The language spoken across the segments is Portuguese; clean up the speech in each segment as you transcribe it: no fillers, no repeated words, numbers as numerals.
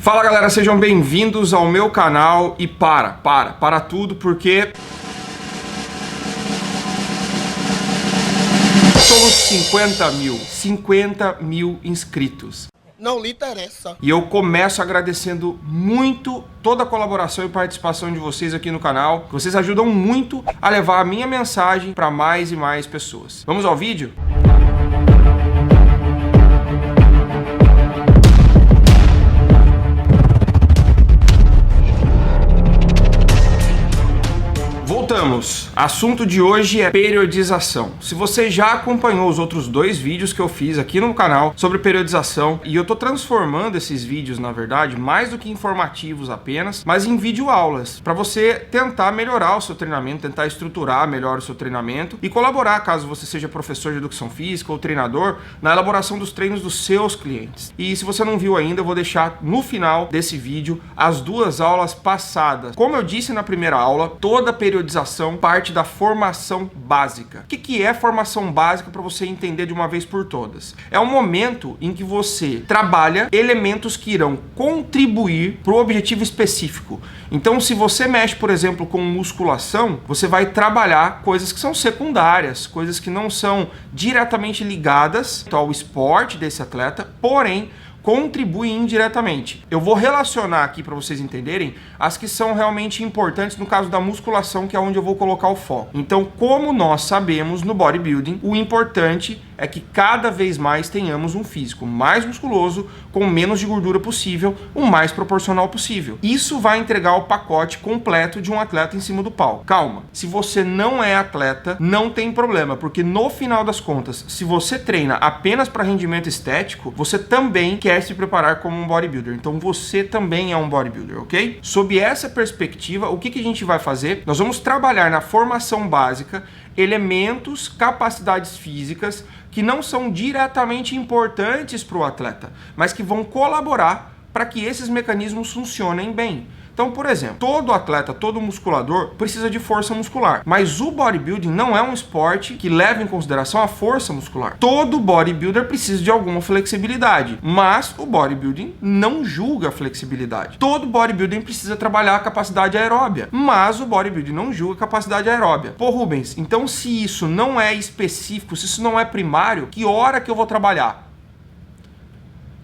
Fala galera, sejam bem-vindos ao meu canal e para tudo porque somos 50 mil inscritos. Não lhe interessa. E eu começo agradecendo muito toda a colaboração e participação de vocês aqui no canal, que vocês ajudam muito a levar a minha mensagem para mais e mais pessoas. Vamos ao vídeo? Voltamos. Assunto de hoje é periodização. Se você já acompanhou os outros dois vídeos que eu fiz aqui no canal sobre periodização, e eu tô transformando esses vídeos, na verdade, mais do que informativos apenas, mas em videoaulas, para você tentar melhorar o seu treinamento, tentar estruturar melhor o seu treinamento e colaborar, caso você seja professor de educação física ou treinador, na elaboração dos treinos dos seus clientes. E se você não viu ainda, eu vou deixar no final desse vídeo as duas aulas passadas. Como eu disse na primeira aula, toda periodização parte da formação básica. O que é formação básica para você entender de uma vez por todas? É um momento em que você trabalha elementos que irão contribuir para o objetivo específico. Então, se você mexe, por exemplo, com musculação, você vai trabalhar coisas que são secundárias, coisas que não são diretamente ligadas ao esporte desse atleta, porém contribuem indiretamente. Eu vou relacionar aqui para vocês entenderem as que são realmente importantes no caso da musculação, que é onde eu vou colocar o foco. Então, como nós sabemos no bodybuilding, o importante é que cada vez mais tenhamos um físico mais musculoso, com menos de gordura possível, o mais proporcional possível. Isso vai entregar o pacote completo de um atleta em cima do palco. Calma, se você não é atleta, não tem problema, porque no final das contas, se você treina apenas para rendimento estético, você também quer se preparar como um bodybuilder. Então você também é um bodybuilder, ok? Sob essa perspectiva, o que a gente vai fazer? Nós vamos trabalhar na formação básica elementos, capacidades físicas que não são diretamente importantes para o atleta, mas que vão colaborar para que esses mecanismos funcionem bem. Então, por exemplo, todo atleta, todo musculador precisa de força muscular, mas o bodybuilding não é um esporte que leva em consideração a força muscular. Todo bodybuilder precisa de alguma flexibilidade, mas o bodybuilding não julga a flexibilidade. Todo bodybuilding precisa trabalhar a capacidade aeróbia, mas o bodybuilding não julga a capacidade aeróbia. Pô, Rubens, então se isso não é específico, se isso não é primário, que hora que eu vou trabalhar?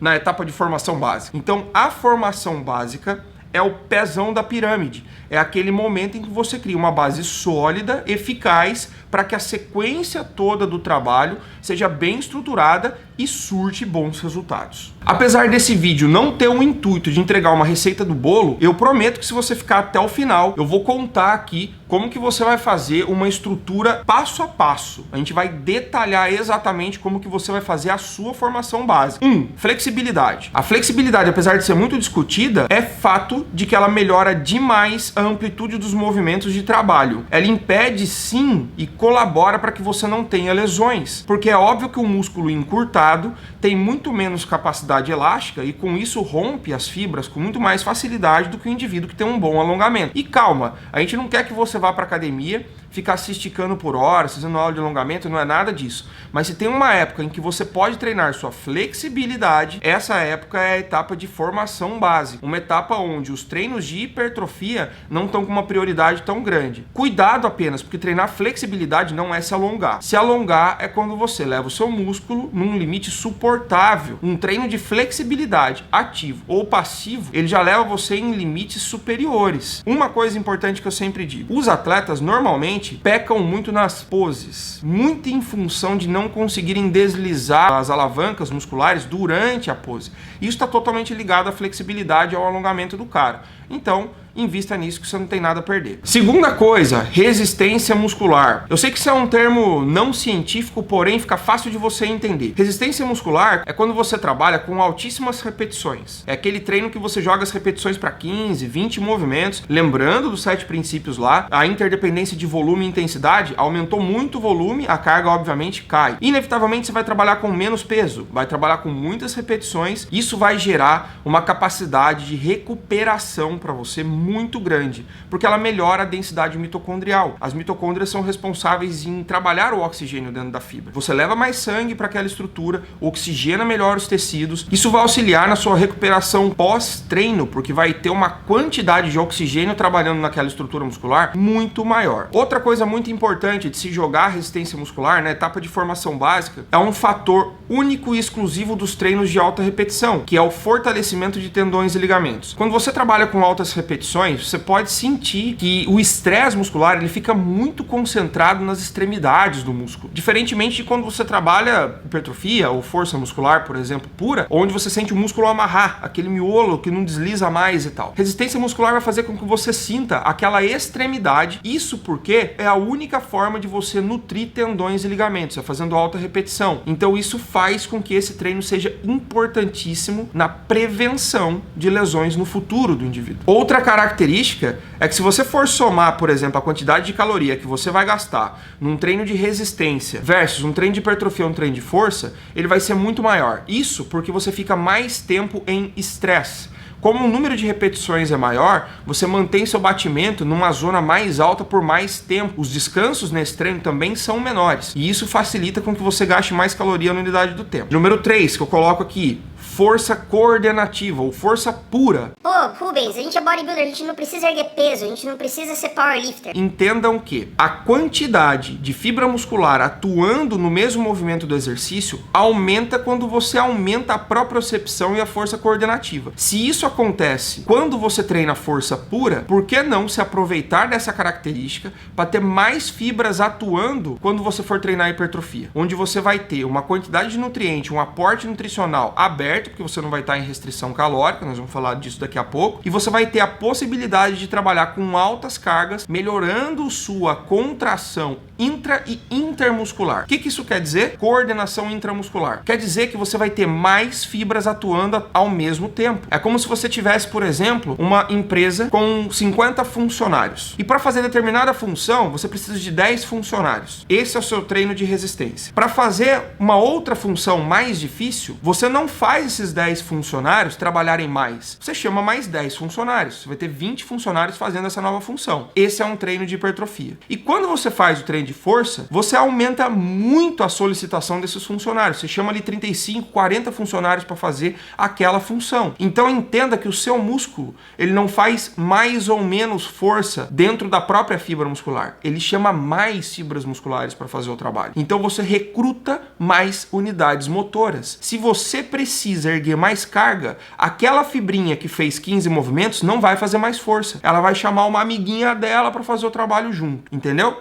Na etapa de formação básica. Então, a formação básica é o pezão da pirâmide. É aquele momento em que você cria uma base sólida, eficaz, para que a sequência toda do trabalho seja bem estruturada e surte bons resultados. Apesar desse vídeo não ter o intuito de entregar uma receita do bolo, eu prometo que se você ficar até o final, eu vou contar aqui como que você vai fazer uma estrutura passo a passo. A gente vai detalhar exatamente como que você vai fazer a sua formação básica. Flexibilidade. A flexibilidade, apesar de ser muito discutida, é fato de que ela melhora demais a amplitude dos movimentos de trabalho. Ela impede sim e colabora para que você não tenha lesões, porque é óbvio que o músculo encurtado tem muito menos capacidade elástica e com isso rompe as fibras com muito mais facilidade do que o indivíduo que tem um bom alongamento. E calma, a gente não quer que você vá para academia, ficar se esticando por horas, fazendo aula de alongamento, não é nada disso. Mas se tem uma época em que você pode treinar sua flexibilidade, essa época é a etapa de formação básica. Uma etapa onde os treinos de hipertrofia não estão com uma prioridade tão grande. Cuidado apenas, porque treinar flexibilidade não é se alongar. Se alongar é quando você leva o seu músculo num limite suportável. Um treino de flexibilidade ativo ou passivo, ele já leva você em limites superiores. Uma coisa importante que eu sempre digo, os atletas normalmente pecam muito nas poses, muito em função de não conseguirem deslizar as alavancas musculares durante a pose. Isso está totalmente ligado à flexibilidade e ao alongamento do cara. Então, invista nisso que você não tem nada a perder. Segunda coisa, resistência muscular. Eu sei que isso é um termo não científico, porém fica fácil de você entender. Resistência muscular é quando você trabalha com altíssimas repetições. É aquele treino que você joga as repetições para 15, 20 movimentos. Lembrando dos 7 princípios lá, a interdependência de volume e intensidade aumentou muito o volume, a carga obviamente cai. Inevitavelmente você vai trabalhar com menos peso, vai trabalhar com muitas repetições. Isso vai gerar uma capacidade de recuperação para você muito grande, porque ela melhora a densidade mitocondrial. As mitocôndrias são responsáveis em trabalhar o oxigênio dentro da fibra. Você leva mais sangue para aquela estrutura, oxigena melhor os tecidos. Isso vai auxiliar na sua recuperação pós-treino, porque vai ter uma quantidade de oxigênio trabalhando naquela estrutura muscular muito maior. Outra coisa muito importante de se jogar resistência muscular na etapa de formação básica é um fator único e exclusivo dos treinos de alta repetição, que é o fortalecimento de tendões e ligamentos. Quando você trabalha com altas repetições, você pode sentir que o estresse muscular ele fica muito concentrado nas extremidades do músculo. Diferentemente de quando você trabalha hipertrofia ou força muscular, por exemplo, pura, onde você sente o músculo amarrar, aquele miolo que não desliza mais e tal. Resistência muscular vai fazer com que você sinta aquela extremidade. Isso porque é a única forma de você nutrir tendões e ligamentos, é fazendo alta repetição. Então isso faz com que esse treino seja importantíssimo na prevenção de lesões no futuro do indivíduo. Outra característica é que se você for somar, por exemplo, a quantidade de caloria que você vai gastar num treino de resistência versus um treino de hipertrofia ou um treino de força, ele vai ser muito maior. Isso porque você fica mais tempo em estresse. Como o número de repetições é maior, você mantém seu batimento numa zona mais alta por mais tempo. Os descansos nesse treino também são menores. E isso facilita com que você gaste mais caloria na unidade do tempo. Número 3, que eu coloco aqui, força coordenativa ou força pura. Pô, Rubens, a gente é bodybuilder, a gente não precisa erguer peso, a gente não precisa ser powerlifter. Entendam que a quantidade de fibra muscular atuando no mesmo movimento do exercício aumenta quando você aumenta a propriocepção e a força coordenativa. Se isso acontece quando você treina força pura, por que não se aproveitar dessa característica para ter mais fibras atuando quando você for treinar hipertrofia? Onde você vai ter uma quantidade de nutriente, um aporte nutricional aberto, porque você não vai estar em restrição calórica, nós vamos falar disso daqui a pouco, e você vai ter a possibilidade de trabalhar com altas cargas, melhorando sua contração intra e intermuscular. O que isso quer dizer? Coordenação intramuscular. Quer dizer que você vai ter mais fibras atuando ao mesmo tempo. É como se você tivesse, por exemplo, uma empresa com 50 funcionários. E para fazer determinada função, você precisa de 10 funcionários. Esse é o seu treino de resistência. Para fazer uma outra função mais difícil, você não faz esses 10 funcionários trabalharem mais. Você chama mais 10 funcionários. Você vai ter 20 funcionários fazendo essa nova função. Esse é um treino de hipertrofia. E quando você faz o treino de força, você aumenta muito a solicitação desses funcionários. Você chama ali 35, 40 funcionários para fazer aquela função. Então entenda que o seu músculo, ele não faz mais ou menos força dentro da própria fibra muscular. Ele chama mais fibras musculares para fazer o trabalho. Então você recruta mais unidades motoras. Se você precisa erguer mais carga, aquela fibrinha que fez 15 movimentos não vai fazer mais força. Ela vai chamar uma amiguinha dela para fazer o trabalho junto. Entendeu?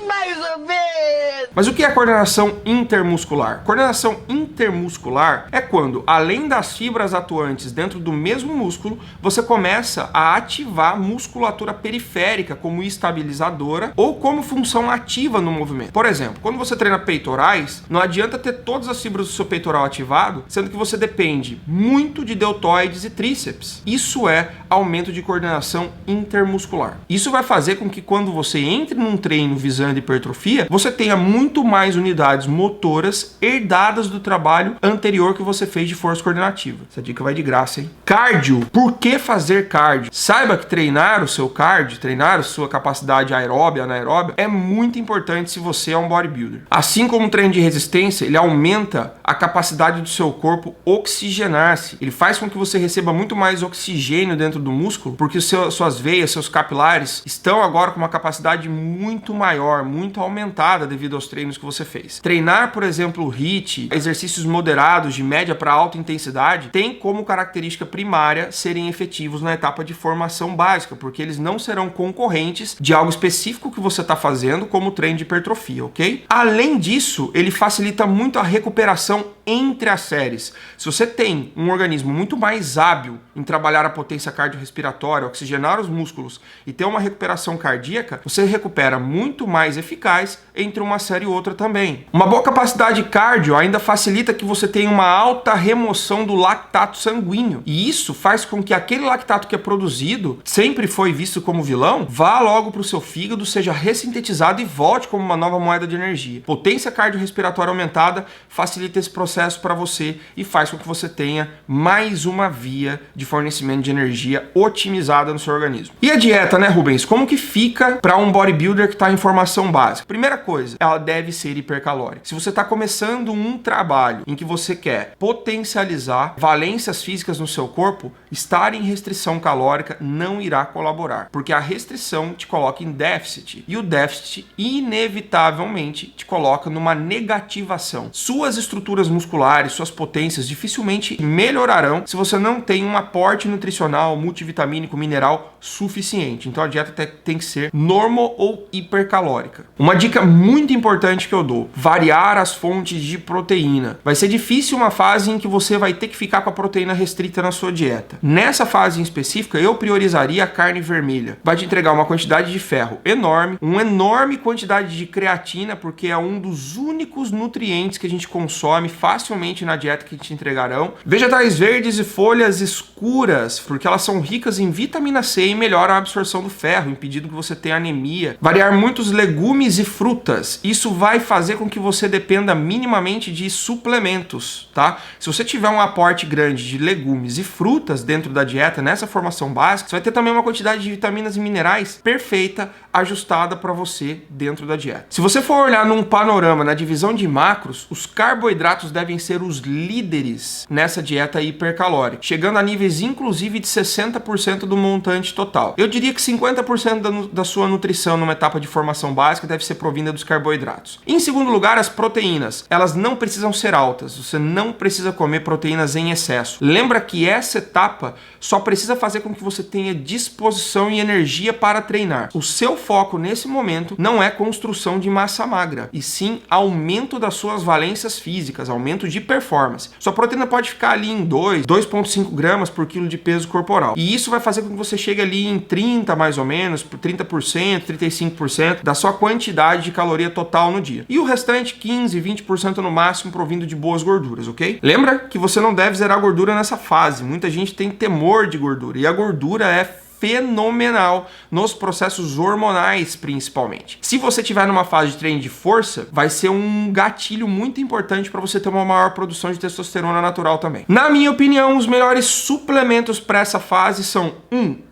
Mais ou menos! Mas o que é coordenação intermuscular? Coordenação intermuscular é quando, além das fibras atuantes dentro do mesmo músculo, você começa a ativar musculatura periférica como estabilizadora ou como função ativa no movimento. Por exemplo, quando você treina peitorais, não adianta ter todas as fibras do seu peitoral ativado, sendo que você depende muito de deltoides e tríceps. Isso é aumento de coordenação intermuscular. Isso vai fazer com que quando você entre num treino visando hipertrofia, você tenha muito mais unidades motoras herdadas do trabalho anterior que você fez de força coordenativa. Essa dica vai de graça, hein? Cardio. Por que fazer cardio? Saiba que treinar o seu cardio, treinar a sua capacidade aeróbia, anaeróbia, é muito importante se você é um bodybuilder. Assim como o treino de resistência, ele aumenta a capacidade do seu corpo oxigenar-se. Ele faz com que você receba muito mais oxigênio dentro do músculo, porque suas veias, seus capilares estão agora com uma capacidade muito maior, muito aumentada devido aos treinos que você fez. Treinar, por exemplo, o HIIT, exercícios moderados de média para alta intensidade, tem como característica primária serem efetivos na etapa de formação básica, porque eles não serão concorrentes de algo específico que você está fazendo, como o treino de hipertrofia, ok? Além disso, ele facilita muito a recuperação entre as séries. Se você tem um organismo muito mais hábil em trabalhar a potência cardiorrespiratória, oxigenar os músculos e ter uma recuperação cardíaca, você recupera muito mais eficaz entre uma série e outra também. Uma boa capacidade cardio ainda facilita que você tenha uma alta remoção do lactato sanguíneo. E isso faz com que aquele lactato que é produzido, sempre foi visto como vilão, vá logo para o seu fígado, seja ressintetizado e volte como uma nova moeda de energia. Potência cardiorrespiratória aumentada facilita esse processo para você e faz com que você tenha mais uma via de fornecimento de energia otimizada no seu organismo. E a dieta, né, Rubens? Como que fica para um bodybuilder que está em formação básica? Primeira coisa, ela deve ser hipercalórica. Se você está começando um trabalho em que você quer potencializar valências físicas no seu corpo, estar em restrição calórica não irá colaborar, porque a restrição te coloca em déficit e o déficit inevitavelmente te coloca numa negativação. Suas estruturas musculares, suas potências dificilmente melhorarão se você não tem um aporte nutricional, multivitamínico, mineral suficiente. Então a dieta tem que ser normo ou hipercalórica. Uma dica muito importante que eu dou: variar as fontes de proteína. Vai ser difícil uma fase em que você vai ter que ficar com a proteína restrita na sua dieta. Nessa fase em específica, eu priorizaria a carne vermelha. Vai te entregar uma quantidade de ferro enorme, uma enorme quantidade de creatina, porque é um dos únicos nutrientes que a gente consome facilmente na dieta que te entregarão. Vegetais verdes e folhas escuras, porque elas são ricas em vitamina C e melhoram a absorção do ferro, impedindo que você tenha anemia. Variar muitos legumes e frutas. Isso vai fazer com que você dependa minimamente de suplementos, tá? Se você tiver um aporte grande de legumes e frutas dentro da dieta, nessa formação básica, você vai ter também uma quantidade de vitaminas e minerais perfeita, ajustada para você dentro da dieta. Se você for olhar num panorama, na divisão de macros, os carboidratos devem ser os líderes nessa dieta hipercalórica, chegando a níveis inclusive de 60% do montante total. Eu diria que 50% da sua nutrição numa etapa de formação básica deve ser provinda dos carboidratos. Em segundo lugar, as proteínas. Elas não precisam ser altas, você não precisa comer proteínas em excesso. Lembra que essa etapa só precisa fazer com que você tenha disposição e energia para treinar. O seu foco nesse momento não é construção de massa magra, e sim aumento das suas valências físicas, aumento de performance. Sua proteína pode ficar ali em 2,5 gramas por quilo de peso corporal. E isso vai fazer com que você chegue ali em 30 mais ou menos, por 30%, 35% da sua quantidade de caloria total no dia. E o restante, 15, 20% no máximo, provindo de boas gorduras, ok? Lembra que você não deve zerar gordura nessa fase. Muita gente tem temor de gordura, e a gordura é fenomenal nos processos hormonais, principalmente. Se você estiver numa fase de treino de força, vai ser um gatilho muito importante para você ter uma maior produção de testosterona natural também. Na minha opinião, os melhores suplementos para essa fase são: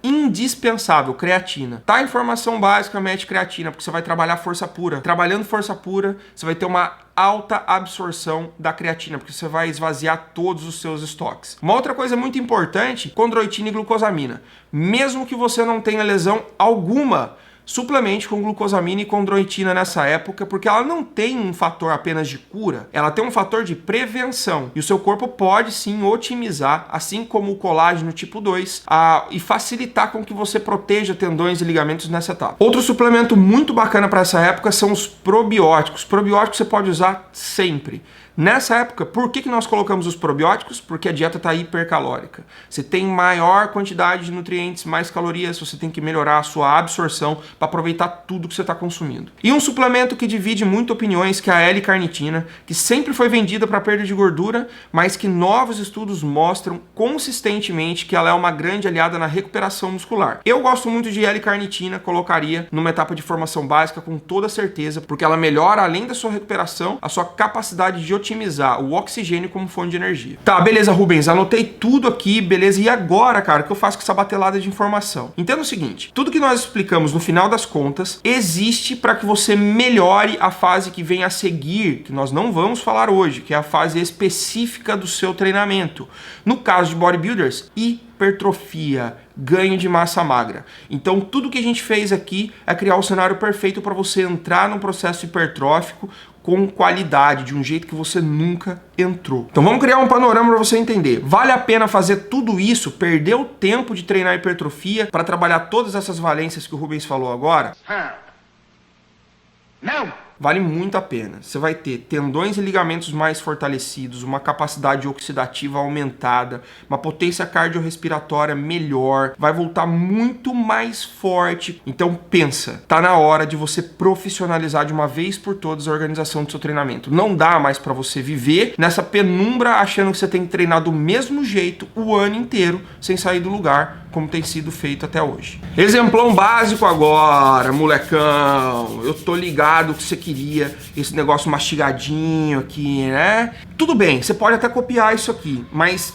indispensável, creatina. Tá em formação básica, mete creatina, porque você vai trabalhar força pura. Trabalhando força pura, você vai ter uma alta absorção da creatina, porque você vai esvaziar todos os seus estoques. Uma outra coisa muito importante: condroitina e glucosamina. Mesmo que você não tenha lesão alguma, suplemente com glucosamina e condroitina nessa época, porque ela não tem um fator apenas de cura, ela tem um fator de prevenção. E o seu corpo pode sim otimizar, assim como o colágeno tipo 2, e facilitar com que você proteja tendões e ligamentos nessa etapa. Outro suplemento muito bacana para essa época são os probióticos. Probióticos você pode usar sempre. Nessa época, por que nós colocamos os probióticos? Porque a dieta está hipercalórica. Você tem maior quantidade de nutrientes, mais calorias, você tem que melhorar a sua absorção para aproveitar tudo que você está consumindo. E um suplemento que divide muito opiniões, que é a L-carnitina, que sempre foi vendida para perda de gordura, mas que novos estudos mostram consistentemente que ela é uma grande aliada na recuperação muscular. Eu gosto muito de L-carnitina, colocaria numa etapa de formação básica com toda certeza, porque ela melhora, além da sua recuperação, a sua capacidade de otimizar o oxigênio como fonte de energia. Tá, beleza, Rubens, anotei tudo aqui, beleza. E agora, cara, o que eu faço com essa batelada de informação? Entenda o seguinte: tudo que nós explicamos no final das contas existe para que você melhore a fase que vem a seguir, que nós não vamos falar hoje, que é a fase específica do seu treinamento. No caso de bodybuilders, hipertrofia, ganho de massa magra. Então tudo que a gente fez aqui é criar o cenário perfeito para você entrar num processo hipertrófico com qualidade, de um jeito que você nunca entrou. Então vamos criar um panorama para você entender. Vale a pena fazer tudo isso, perder o tempo de treinar hipertrofia para trabalhar todas essas valências que o Rubens falou agora? Não! Vale muito a pena. Você vai ter tendões e ligamentos mais fortalecidos, uma capacidade oxidativa aumentada, uma potência cardiorrespiratória melhor, vai voltar muito mais forte. Então pensa, tá na hora de você profissionalizar de uma vez por todas a organização do seu treinamento. Não dá mais para você viver nessa penumbra achando que você tem que treinar do mesmo jeito o ano inteiro, sem sair do lugar, como tem sido feito até hoje. Exemplão básico agora, molecão. Eu tô ligado que você queria, esse negócio mastigadinho aqui, né? Tudo bem, você pode até copiar isso aqui, mas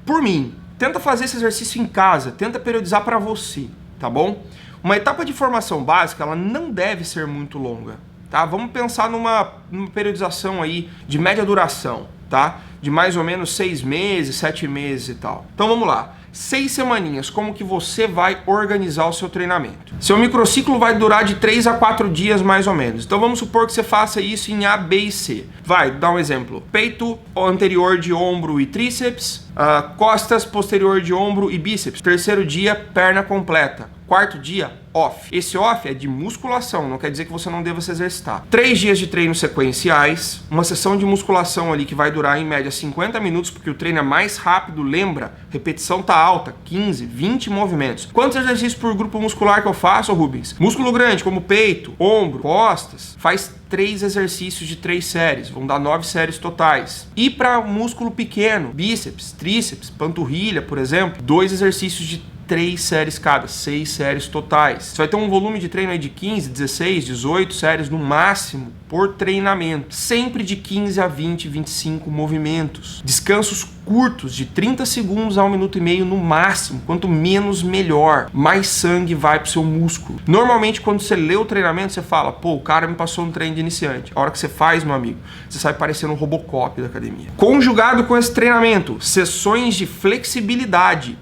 por mim, tenta fazer esse exercício em casa, tenta periodizar para você, tá bom? Uma etapa de formação básica, ela não deve ser muito longa, tá? Vamos pensar numa periodização aí de média duração, tá? De mais ou menos 6 meses, 7 meses e tal. Então vamos lá. 6 semaninhas, como que você vai organizar o seu treinamento? Seu microciclo vai durar de 3 a 4 dias mais ou menos. Então vamos supor que você faça isso em A, B e C. Vai, dá um exemplo. Peito anterior de ombro e tríceps, costas posterior de ombro e bíceps. Terceiro dia, perna completa. Quarto dia, off. Esse off é de musculação, não quer dizer que você não deva se exercitar. 3 dias de treino sequenciais, uma sessão de musculação ali que vai durar em média 50 minutos, porque o treino é mais rápido, lembra? Repetição tá alta, 15, 20 movimentos. Quantos exercícios por grupo muscular que eu faço, Rubens? Músculo grande, como peito, ombro, costas, faz 3 exercícios de 3 séries, vão dar 9 séries totais. E para músculo pequeno, bíceps, tríceps, panturrilha, por exemplo, 2 exercícios de 3 séries cada, 6 séries totais. Você vai ter um volume de treino aí de 15, 16, 18 séries no máximo por treinamento. Sempre de 15 a 20, 25 movimentos. Descansos curtos, de 30 segundos a 1 minuto e meio no máximo. Quanto menos, melhor. Mais sangue vai pro seu músculo. Normalmente, quando você lê o treinamento, você fala, pô, o cara me passou um treino de iniciante. A hora que você faz, meu amigo, você sai parecendo um Robocop da academia. Conjugado com esse treinamento, sessões de flexibilidade.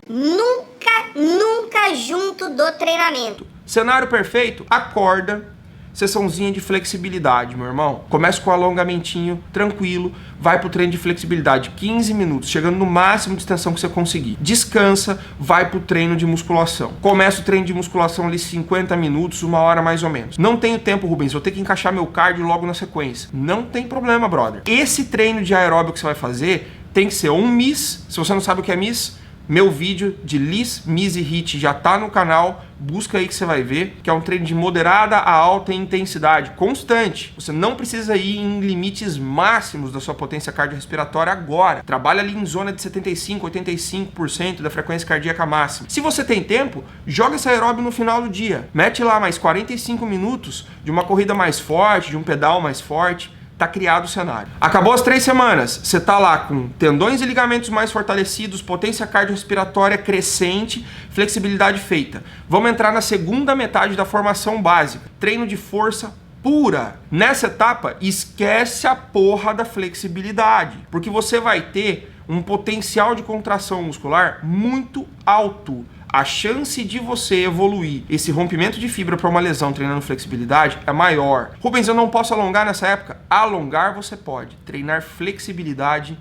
Nunca junto do treinamento. Cenário perfeito, acorda, sessãozinha de flexibilidade, meu irmão. Começa com um alongamentinho, tranquilo, vai pro treino de flexibilidade, 15 minutos, chegando no máximo de extensão que você conseguir. Descansa, vai pro treino de musculação. Começa o treino de musculação ali 50 minutos, 1 hora mais ou menos. Não tenho tempo, Rubens, vou ter que encaixar meu cardio logo na sequência. Não tem problema, brother. Esse treino de aeróbio que você vai fazer tem que ser um MIS. Se você não sabe o que é MIS, meu vídeo de LIS, MIS e HIIT já tá no canal, busca aí que você vai ver, que é um treino de moderada a alta intensidade, constante. Você não precisa ir em limites máximos da sua potência cardiorrespiratória agora. Trabalha ali em zona de 75, 85% da frequência cardíaca máxima. Se você tem tempo, joga esse aeróbio no final do dia. Mete lá mais 45 minutos de uma corrida mais forte, de um pedal mais forte. Tá criado o cenário. Acabou as 3 semanas, você tá lá com tendões e ligamentos mais fortalecidos, potência cardiorrespiratória crescente, flexibilidade feita. Vamos entrar na segunda metade da formação básica, treino de força pura. Nessa etapa, esquece a porra da flexibilidade, porque você vai ter um potencial de contração muscular muito alto. A chance de você evoluir esse rompimento de fibra para uma lesão treinando flexibilidade é maior. Rubens, eu não posso alongar nessa época? Alongar você pode. Treinar flexibilidade,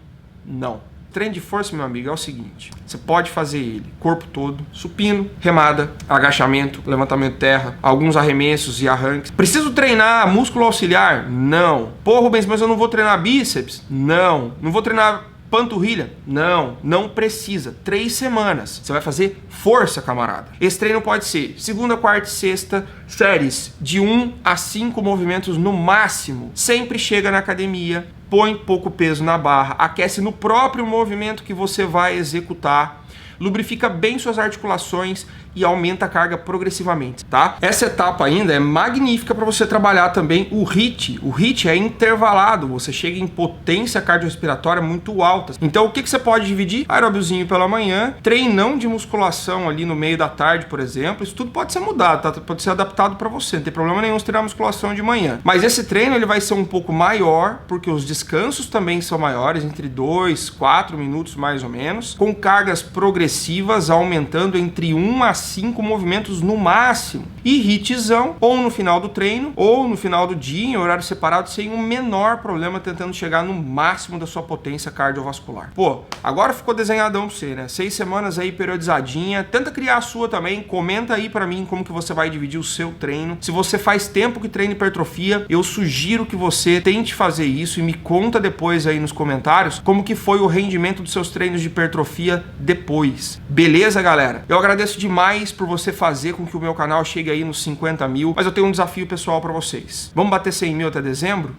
não. Treino de força, meu amigo, é o seguinte. Você pode fazer ele corpo todo, supino, remada, agachamento, levantamento de terra, alguns arremessos e arranques. Preciso treinar músculo auxiliar? Não. Pô, Rubens, mas eu não vou treinar bíceps? Não. Não vou treinar panturrilha? Não, não precisa. 3 semanas. Você vai fazer força, camarada. Esse treino pode ser segunda, quarta e sexta, séries de 1 a 5 movimentos no máximo. Sempre chega na academia, põe pouco peso na barra, aquece no próprio movimento que você vai executar, lubrifica bem suas articulações e aumenta a carga progressivamente, tá? Essa etapa ainda é magnífica para você trabalhar também o HIIT. O HIIT é intervalado, você chega em potência cardiorrespiratória muito alta. Então o que você pode dividir? Aeróbiozinho pela manhã, treinão de musculação ali no meio da tarde, por exemplo. Isso tudo pode ser mudado, tá? Pode ser adaptado para você, não tem problema nenhum se treinar musculação de manhã. Mas esse treino ele vai ser um pouco maior, porque os descansos também são maiores, entre 2, 4 minutos mais ou menos, com cargas progressivas aumentando entre 1 a 5 movimentos no máximo. E hitzão, ou no final do treino, ou no final do dia, em horário separado, sem um menor problema, tentando chegar no máximo da sua potência cardiovascular. Pô, agora ficou desenhadão pra você, né? 6 semanas aí, periodizadinha. Tenta criar a sua também. Comenta aí pra mim como que você vai dividir o seu treino. Se você faz tempo que treina hipertrofia, eu sugiro que você tente fazer isso e me conta depois aí nos comentários como que foi o rendimento dos seus treinos de hipertrofia depois. Beleza, galera? Eu agradeço demais por você fazer com que o meu canal chegue aí nos 50 mil, mas eu tenho um desafio pessoal para vocês. Vamos bater 100 mil até dezembro?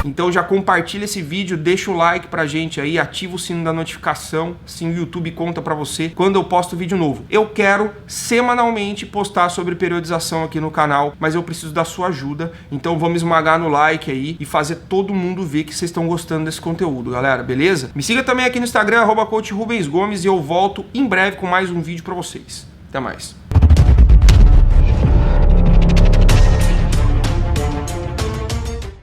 Então já compartilha esse vídeo, deixa o like pra gente aí, ativa o sino da notificação, assim o YouTube conta pra você quando eu posto vídeo novo. Eu quero semanalmente postar sobre periodização aqui no canal, mas eu preciso da sua ajuda, então vamos esmagar no like aí e fazer todo mundo ver que vocês estão gostando desse conteúdo, galera, beleza? Me siga também aqui no Instagram, @coachrubensgomes, e eu volto em breve com mais um vídeo pra vocês. Até mais.